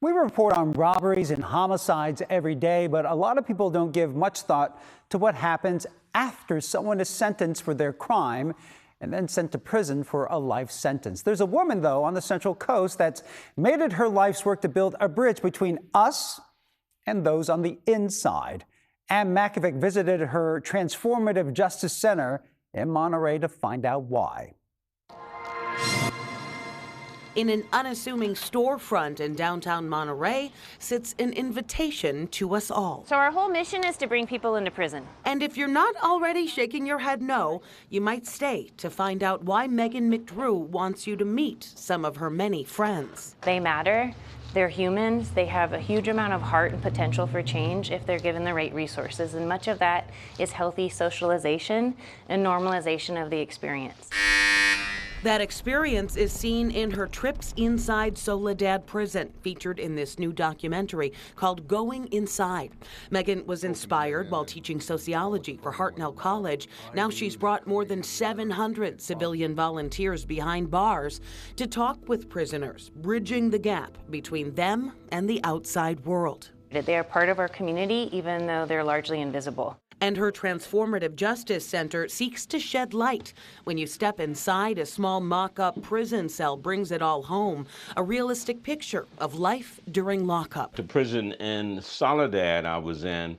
We report on robberies and homicides every day, but a lot of people don't give much thought to what happens after someone is sentenced for their crime and then sent to prison for a life sentence. There's a woman, though, on the Central Coast that's made it her life's work to build a bridge between us and those on the inside. And Makovec visited her Transformative Justice Center in Monterey to find out why. In an unassuming storefront in downtown Monterey sits an invitation to us all. So our whole mission is to bring people into prison. And if you're not already shaking your head no, you might stay to find out why Megan McDrew wants you to meet some of her many friends. They matter. They're humans. They have a huge amount of heart and potential for change if they're given the right resources. And much of that is healthy socialization and normalization of the experience. That experience is seen in her trips inside Soledad Prison, featured in this new documentary called Going Inside. Megan was inspired while teaching sociology for Hartnell College. Now she's brought more than 700 civilian volunteers behind bars to talk with prisoners, bridging the gap between them and the outside world. They are part of our community, even though they're largely invisible. And her Transformative Justice Center seeks to shed light. When you step inside, a small mock-up prison cell brings it all home, a realistic picture of life during lockup. The prison in Soledad I was in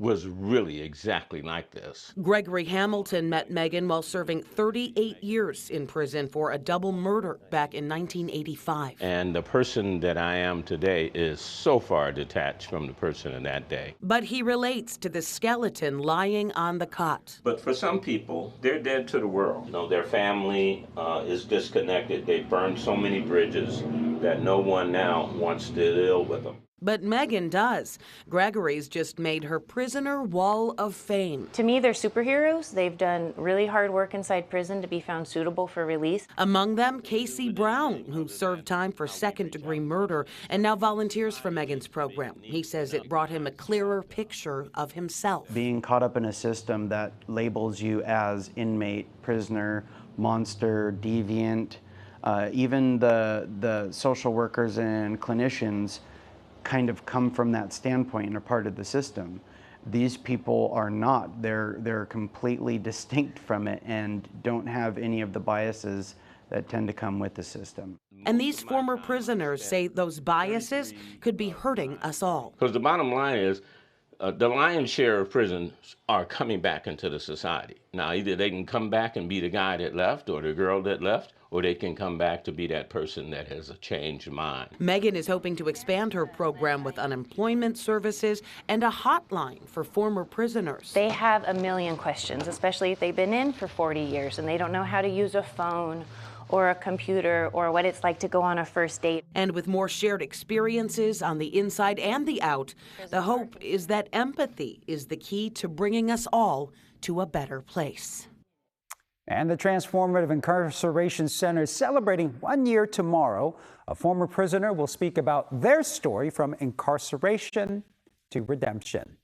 was really exactly like this. Gregory Hamilton met Megan while serving 38 years in prison for a double murder back in 1985. And the person that I am today is so far detached from the person in that day. But he relates to the skeleton lying on the cot. But for some people, they're dead to the world. You know, their family is disconnected. They burned so many bridges that no one now wants to deal with them. But Megan does. Gregory's just made her prisoner wall of fame. To me, they're superheroes. They've done really hard work inside prison to be found suitable for release. Among them, Casey Brown, who served time for second-degree murder and now volunteers for Megan's program. He says it brought him a clearer picture of himself. Being caught up in a system that labels you as inmate, prisoner, monster, deviant, even the social workers and clinicians kind of come from that standpoint and are part of the system. These people are not. They're completely distinct from it and don't have any of the biases that tend to come with the system. And these former prisoners say those biases could be hurting us all. Because the bottom line is, the lion's share of prisons are coming back into the society. Now, either they can come back and be the guy that left or the girl that left, or they can come back to be that person that has a changed mind. Megan is hoping to expand her program with unemployment services and a hotline for former prisoners. They have a million questions, especially if they've been in for 40 years and they don't know how to use a phone or a computer or what it's like to go on a first date. And with more shared experiences on the inside and the out, the hope is that empathy is the key to bringing us all to a better place. And the Transformative Incarceration Center is celebrating 1 year tomorrow. A former prisoner will speak about their story from incarceration to redemption.